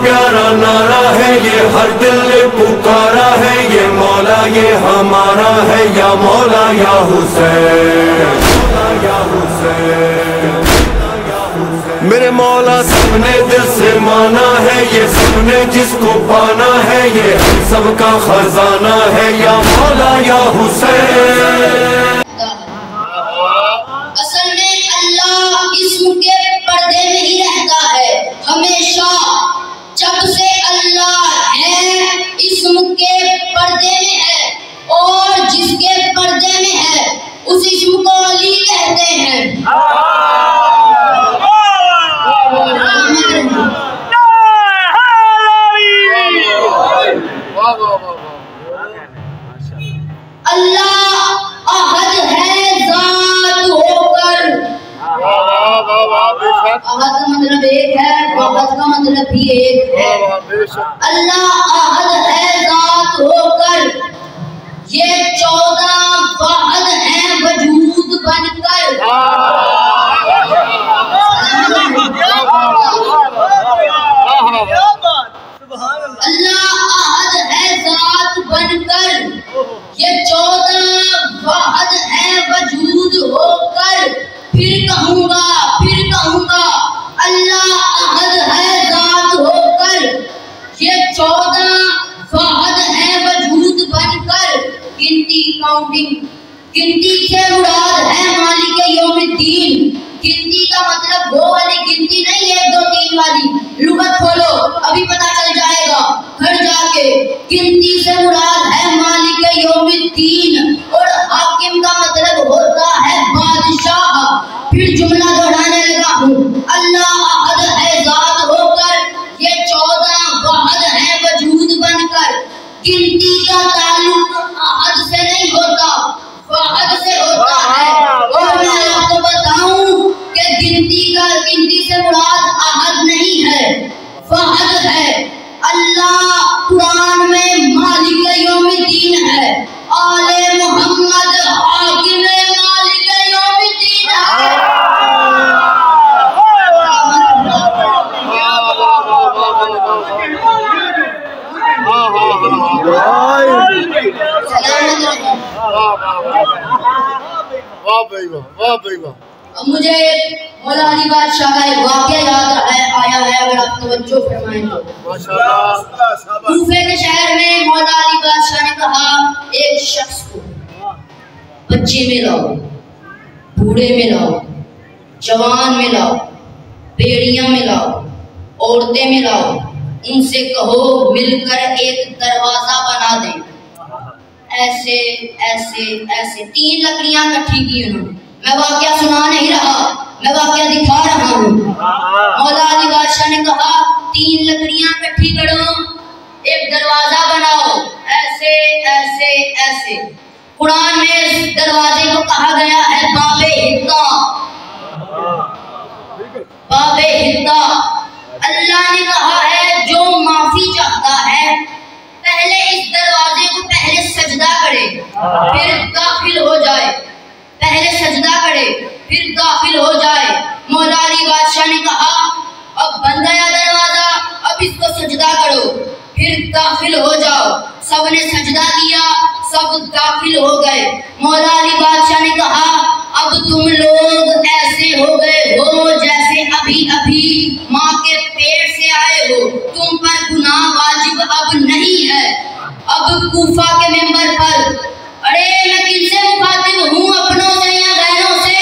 प्यारा नारा है ये, हर दिल ने पुकारा है ये, मौला ये हमारा है, या मौला या हुसैन, या हुसैन। मेरे मौला सबने दिल से माना है ये, सबने जिसको पाना है ये, सबका खजाना है, या मौला या हुसैन। असल में अल्लाह इस्म के पर्दे में ही रहता है हमेशा। जब से अल्लाह है इस्म के पर्दे में है, और जिसके पर्दे में है उस इस्म को अली कहते हैं। अल्लाह अहद है ज़ात होकर। अहद का मतलब एक है, वहद का मतलब भी एक है। अल्लाह अहद है ज़ात होकर, ये 14 वहद है वजूद बनकर। अल्लाह अहद है ज़ात बनकर, ये 14 वहद है वजूद होकर। फिर कहूँगा अल्लाह अहद है ज़ात होकर, ये 14 वहद है वजूद बनकर। गिनती से मुराद है मालिक यौमिद्दीन। गिनती का मतलब वो वाली गिनती नहीं, 1 2 3 वाली। लुगत खोलो अभी पता चल जाएगा घर जाके। गिनती से मुराद है मालिक यौमिद्दीन, और हाकिम का मतलब होता है बादशाह। फिर जुमला दोहराने लगा हूँ, अल्लाह अहद है ज़ात होकर, ये 14 वहद है वजूद बनकर। गिनती का ताल्लुक अहद से नहीं होता, वहद से होता है। और मैं आपको बताऊं कि गिनती से मुराद अहद नहीं है, वहद है। अल्लाह कुरान में मालिक यौमिद्दीन है, आले मोहम्मद हाकिम मालिक यौमिद्दीन है। अब मुझे मौला अली बादशाह का एक वाक़या याद आया है, अगर आप तवज्जो फरमाएं तो। कूफे के शहर में मौला अली बादशाह ने कहा, एक शख्स को बच्चे में लाओ, बूढ़े में लाओ, जवान में लाओ, बेड़ियां में लाओ, औरतें में लाओ, उनसे कहो मिलकर एक दरवाजा बना दें। ऐसे ऐसे ऐसे 3 लकड़ियां इकट्ठी की उन्होंने। मैं वाक़या सुना नहीं रहा, मैं वाक़या दिखा रहा हूँ। मौला अली बादशाह ने कहा 3 लकड़ियां इकट्ठी करो, एक दरवाजा बनाओ, ऐसे ऐसे ऐसे। कुरान में इस दरवाजे को कहा गया है बाबे हिद्दा। बाबे हिद्दा। अल्लाह ने कहा है जो माफी चाहता है पहले इस दरवाजे को पहले सजदा करे फिर दाखिल हो जाए। पहले सजदा करे फिर दाखिल हो जाए। मौला अली बादशाह ने कहा अब बन गया दरवाजा, अब इसको सजदा करो फिर दाखिल हो जाओ। सबने सजदा किया, सब दाखिल हो गए। मौला अली बादशाह ने कहा अब तुम लोग ऐसे हो गए हो जैसे अभी अभी माँ के पेट से आए हो, तुम पर गुनाह वाजिब अब नहीं है। अब कूफा के मेंबर पर, अरे मैं किनसे मुखातिब हूँ, अपनों से या गैरों से?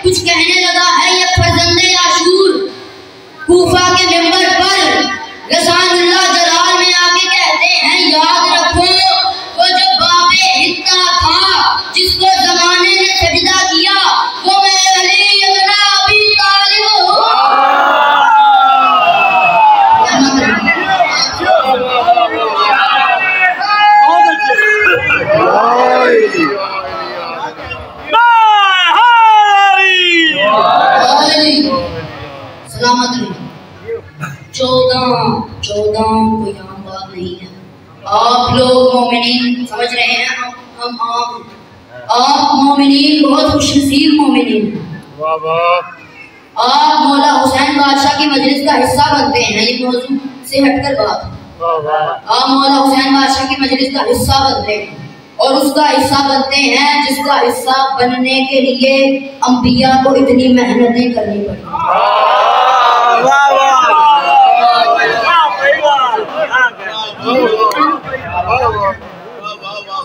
कुछ कहने लगा है ये फर्जंदे आशूर। कूफा के मेंबर पर रसानुल्लाह जलाल में आके कहते हैं याद रखो वो जो बाबे हिद्दा था जिसको जमाने ने सजदा किया वो मैं अली इब्न अबी तालिब हूँ। सलामत रहे। 14 कोई आम बात नहीं है। आप लोग मोमिनीन समझ रहे हैं, हम आप मोमिनीन बहुत खुशनसीब मोमिनीन हैं। आप मौला हुसैन बादशाह की मजलिस का हिस्सा बनते हैं। ये मौजूद से से हटकर बात है। आप मौला हुसैन बादशाह की मजलिस का हिस्सा बनते हैं और उसका हिस्सा बनते हैं जिसका हिस्सा बनने के लिए अंबिया को इतनी मेहनतें करनी पड़ी।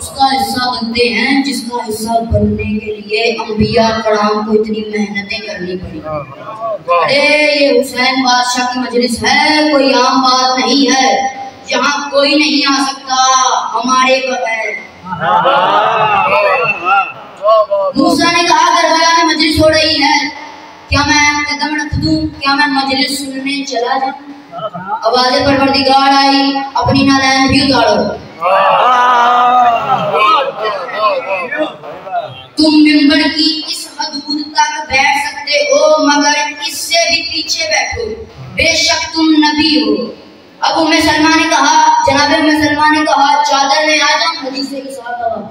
उसका हिस्सा बनते हैं जिसका हिस्सा बनने के लिए अंबिया कराम को इतनी मेहनतें करनी पड़ी। अरे ये हुसैन बादशाह की मजलिस है, कोई आम बात नहीं है, यहाँ कोई नहीं आ सकता हमारे बगैर। मूसा ने कहा करबला में मजलिस हो रही है, क्या मैं कदम रख दूं, क्या मैं मजलिस सुनने चला जाऊं? आवाज़ परवरदिगार आई, अपनी नालैन भी उतारो। तुम मिंबर की इस हदूद तक बैठ सकते हो मगर इससे भी पीछे बैठो, बेशक तुम नबी हो। अब उम्मे सलमा ने कहा, जनाब उम्मे सलमा ने कहा चादर में आ जाओ, हदीस के साथ बात,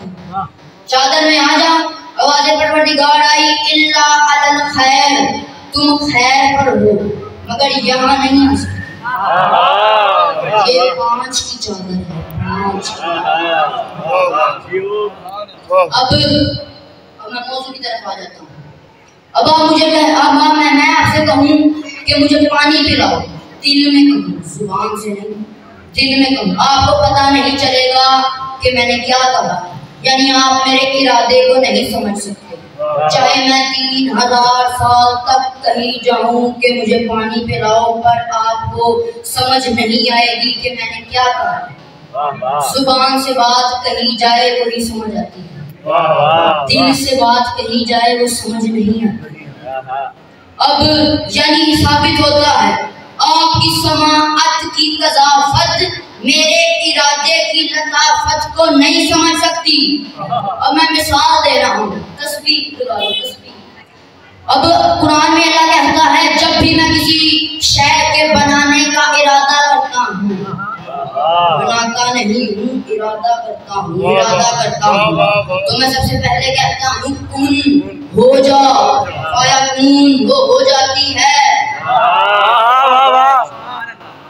चादर में आ जाओ। आवाज़ परवरदिगार आई, इल्ला अलल खैर, तुम खैर पर हो मगर यहाँ नहीं आ सकते। ये 5 की चादर है, 5। अब मैं मौजू की तरफ आ जाता हूँ। अब आप मुझे मैं आपसे कहूँ कि मुझे पानी पिलाओ, दिल में कहूँ, जुबान से नहीं, दिल में कहूँ, आपको पता नहीं चलेगा कि मैंने क्या कहा, यानी आप मेरे इरादे को नहीं समझ सकते। चाहे मैं 3000 साल तक कहीं जाऊं कि मुझे पानी पिलाओ, पर आपको समझ नहीं आएगी कि मैंने क्या कहा। जुबान से बात कही जाए वही समझ आती है, दिल से बात कही जाए वो समझ नहीं आती। अब यानी साबित होता है आपकी समाअत की कज़ाफ़त मेरे इरादे की लताफत को नहीं समझ सकती। अब मैं मिसाल दे रहा हूँ, तस्बीह लगा लो, तस्बीह। अब कुरान में अल्लाह कहता है जब भी मैं किसी शय के बनाने का इरादा करता हूँ, बनाता नहीं हूँ, इरादा करता हूँ, इरादा करता हूँ, तो मैं सबसे पहले कहता हूँ कुन हो जा, फयकून वो हो जाती है।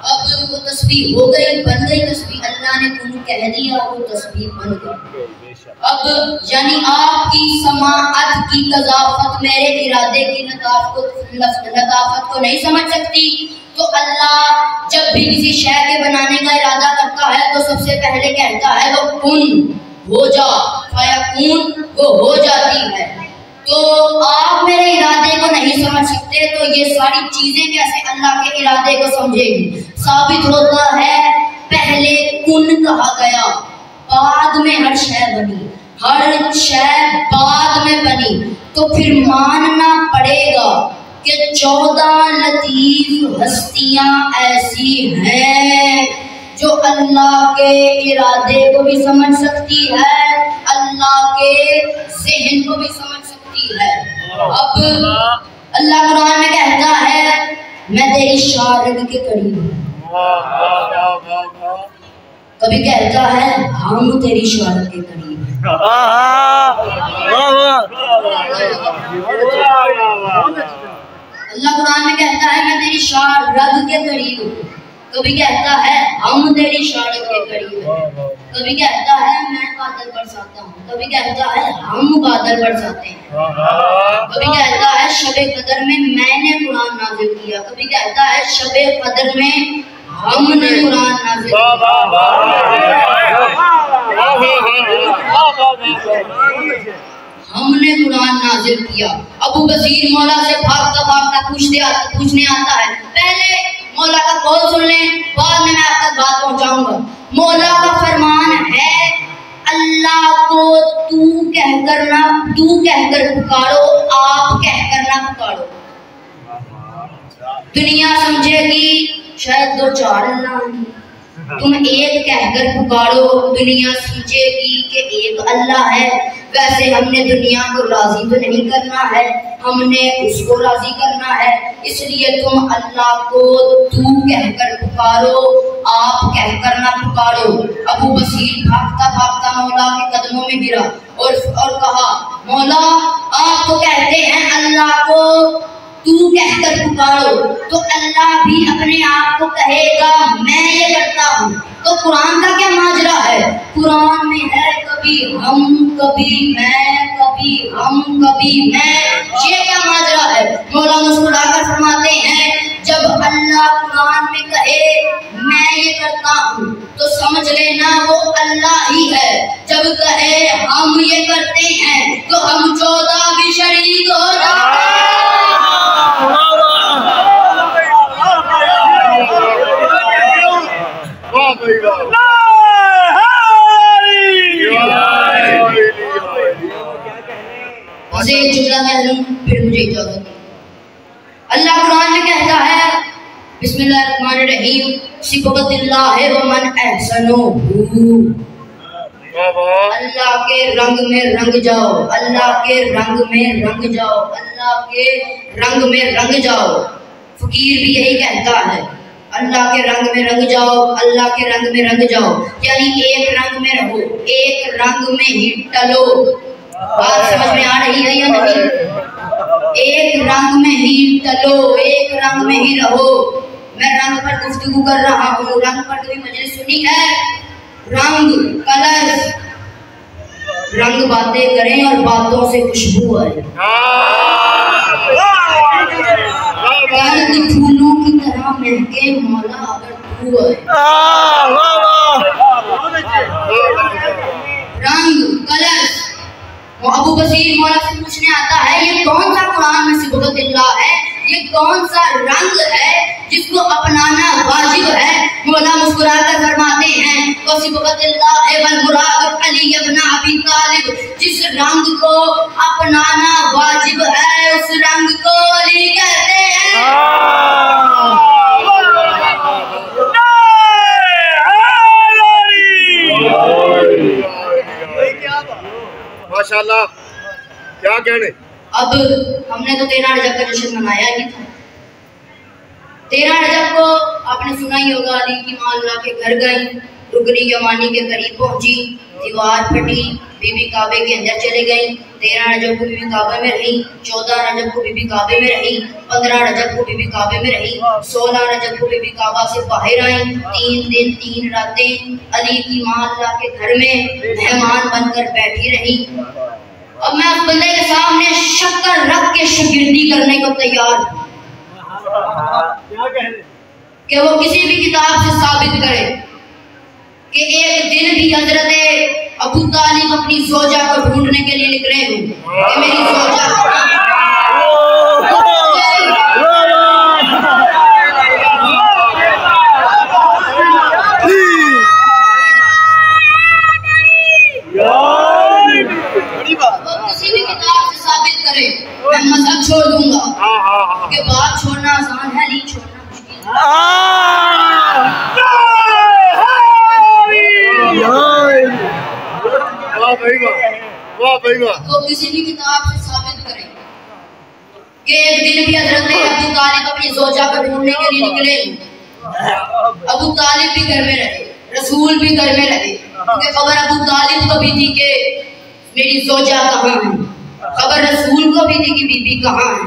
अब वो तस्बीह हो गई, बन गई तस्बीह, अल्लाह ने कुन कह दिया, वो तस्बीह बन गई। अब यानी आपकी समाअत की कज़ाफ़त मेरे इरादे की लताफत को नहीं समझ सकती। तो अल्लाह जब भी किसी शय के बनाने का इरादा करता है तो सबसे पहले कहता है वो कुन हो जा, फयकून वो हो जाती है। तो आप मेरे इरादे को नहीं समझ सकते तो ये सारी चीजें कैसे अल्लाह के इरादे को समझेगी। साबित होता है पहले कुन कहा गया, बाद में हर शय बनी, हर शय बाद में बनी, तो फिर मानना पड़ेगा कि 14 लतीफ हस्तियां ऐसी हैं जो अल्लाह के इरादे को भी समझ सकती है, अल्लाह के ज़हन को भी समझ सकती है। अब अल्लाह कुरान में कहता है मैं तेरी शारग के करीब हूँ, कभी कहता है हम तेरी शारग के करीब हैं। अल्लाह कुरान में कहता है मैं तेरी शारग के करीब हूँ, कभी कहता है हम तेरी शारग के करीब हैं, कभी कहता है मैं बादल बरसाता हूँ, कभी कहता है हम बादल बरसाते हैं, कभी कहता है शबे कदर में मैंने कुरान नाज़िल किया, कभी कहता है शबे कदर में हमने कुरान नाज़िल हमने कुरान नाज़िल किया। अबू बसीर मौला से भागता भागता पूछने आता है, पहले मौला का कौल सुन लें, बाद में मैं आप तक बात पहुंचाऊंगा। मौला का फरमान है अल्लाह को तू कहकर पुकारो, आप कहकर ना पुकारो। दुनिया समझेगी शायद 2-4 अल्लाह हैं, तुम एक कहकर पुकारो, दुनिया समझेगी कि एक अल्लाह है। वैसे हमने दुनिया को राजी तो नहीं करना है, हमने उसको राजी करना है, इसलिए तुम अल्लाह को तू कहकर पुकारो, आप कहकर ना पुकारो। अबू बसीर भागता भागता मौला के कदमों में गिरा और कहा मौला आप तो कहते हैं अल्लाह को तू कहकर पुकारो तो अल्लाह भी अपने आप को कहेगा मैं ये करता हूँ। तो कुरान का क्या माजरा है? कुरान में है कभी हम कभी मैं, कभी हम कभी मैं, ये क्या माजरा है? मौला मुस्कुराकर फरमाते हैं जब अल्लाह कुरान में कहे मैं ये करता हूँ तो समझ लेना वो अल्लाह ही है। जब कहे हम ये करते हैं तो हम 14 भी शरीक हो जाते हैं। एक जुमला कह लूं फिर मुझे इजाजत दो। अल्लाह कुरान में कहता है बिस्मिल्लाहिर्रहमानिर्रहीम सिबगतिल्लाह व मन अहसनु। अल्लाह के रंग में रंग जाओ, अल्लाह के रंग में रंग जाओ, अल्लाह के रंग में रंग जाओ। फकीर भी यही कहता है अल्लाह के रंग में रंग जाओ, अल्लाह के रंग में रंग जाओ, यानी एक रंग में रहो, एक रंग में ही टलो। बात समझ में आ रही है या नहीं? एक रंग में ही टलो, एक रंग में ही रहो। मैं रंग पर गुफ्तगू कर रहा हूँ, रंग पर कभी मजलिस सुनी है? रंग कलर, रंग बातें करें और बातों से खुशबू आए। फूलों की तरह महके मौला अगर तू आए। रंग कलर। अबू बसीर मौला से पूछने आता है ये कौन सा कुरान में सिबगतिल्लाह है, ये कौन सा रंग है जिसको अपनाना वाजिब है? मौला मुस्कुराकर फरमाते हैं तो सिबगतिल्लाह वल मुराद अली इब्न अबी तालिब, जिस रंग को अपनाना वाजिब है उस रंग को अली कहते हैं। माशाल्लाह, क्या कहने। अब हमने तो 13 रजब का जश्न मनाया ही था। 13 रजब को आपने सुना ही होगा अली की मां अल्लाह के घर गई, रुकनी यमानी के करीब पहुंची, दीवार फटी, बीबी काबे के अंदर चले गई। 13 रजब को बीबी काबे में रही, 14 रजब को बीबी काबे में रही, 15 रजब को बीबी काबे में रही, 16 रजब को बीबी काबा से बाहर आई। 3 दिन 3 रातें अली की मां अल्लाह के घर में मेहमान बनकर बैठी रही। अब मैं उस बंदे के सामने शक्कर रख के शागिर्दी करने को तैयार हूं कि वो किसी भी किताब से साबित करे कि एक दिन भी हजरत अबू तालिब अपनी जोजा को ढूंढने के लिए निकले हूँ कि मेरी जोजा किसी भी किताब से साबित करे, मैं मजहब छोड़ दूंगा। कि बात छोड़ना आसान है, नहीं छोड़ना मुश्किल है। वो किसी भी किताब से साबित करे कि एक दिन भी हजरत अबू तालिब अपनी जोजा को ढूंढने के लिए निकले। अबू तालिब भी घर में रहे, रसूल भी घर में रहे, क्योंकि खबर अबू तालिब को भी थी कि मेरी जोजा कहाँ है, खबर रसूल को भी थी कि बीबी कहाँ है।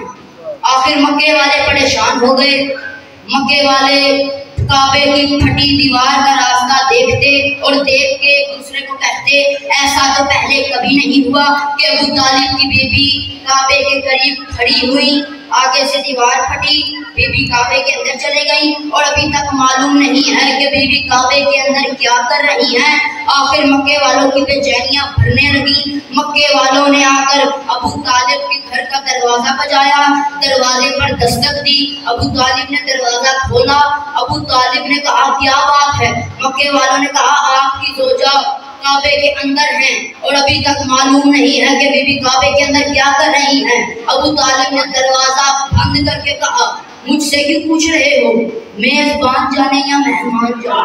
आखिर मक्के वाले परेशान हो गए। मक्के वाले काबे की फटी दीवार का रास्ता देखते और देख के एक दूसरे को कहते ऐसा तो पहले कभी नहीं हुआ कि अबू तालिब की बीबी काबे के करीब खड़ी हुई, आगे से दीवार फटी, बीबी काबे के अंदर चले गई और अभी तक मालूम नहीं है कि बीबी काबे के अंदर क्या कर रही हैं। आखिर मक्के वालों की बेचैनियां भरने लगी। मक्के वालों ने आकर अबू तालिब के घर का दरवाजा बजाया, दरवाजे पर दस्तक दी। अबू तालिब ने दरवाजा खोला। अबू तालिब ने कहा क्या बात है? मक्के वालों ने कहा आपकी जोजा काबे के अंदर हैं और अभी तक मालूम नहीं है कि बीबी काबे के अंदर क्या कर रही हैं। अबू तालिब ने दरवाजा बंद करके कहा मुझसे क्यों पूछ रहे हो, मेजबान जाने या मेहमान जाने?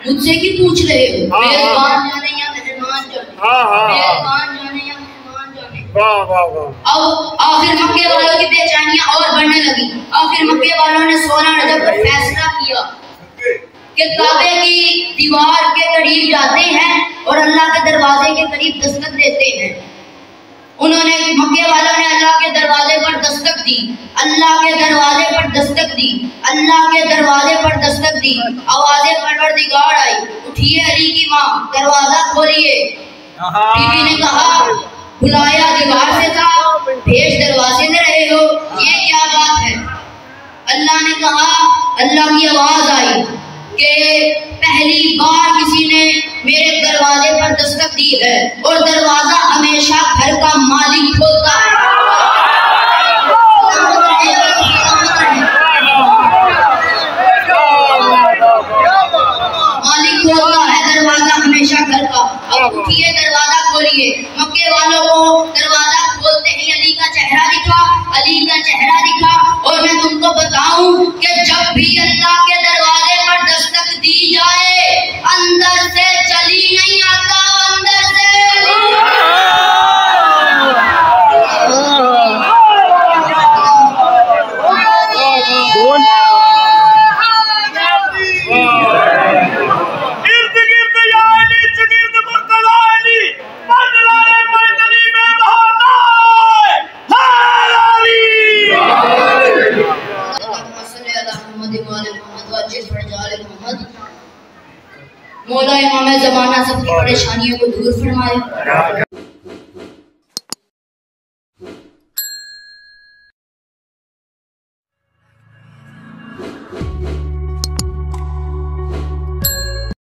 मुझसे क्यों पूछ रहे हो, मेजबान जाने या मेहमान जाने? मेजबान जाने या मेहमान जाने? वाह वाह वाह। अब आखिर मक्के वालों की बेचैनियां और बढ़ने लगी। आखिर मक्के वालों ने 16 रजब को फैसला किया कि काबे की दीवार के करीब जाते हैं और अल्लाह के दरवाजे के करीब दस्तक देते हैं। उन्होंने मक्के वालों ने अल्लाह के दरवाजे पर दस्तक दी, अल्लाह के दरवाजे पर दस्तक दी, अल्लाह के दरवाजे पर दस्तक दी। आवाज़े परवरदिगार आई, उठिए अली की माँ, दरवाजा खोलिए। बीवी ने कहा, बुलाया दीवार से था, भेष दरवाजे में रहे हो, ये क्या बात है? अल्लाह ने कहा, अल्लाह की आवाज आई कि पहली बार किसी ने मेरे दरवाजे पर दस्तक दी है और दरवाजा हमेशा घर का मालिक खोलता है। मालिक खोलता है दरवाजा हमेशा घर का। अब उठिए, दरवाजा खोलिए। मक्के वालों को दरवाजा खोलते ही अली का चेहरा दिखा, अली का चेहरा दिखा। और मैं तुमको बताऊं कि जब भी अल्लाह के दरवाजे पर दस्तक दी जाए, अंदर से चली नहीं आता, अंदर से मौला इमाम ज़माना सबकी परेशानियों को दूर फरमाए।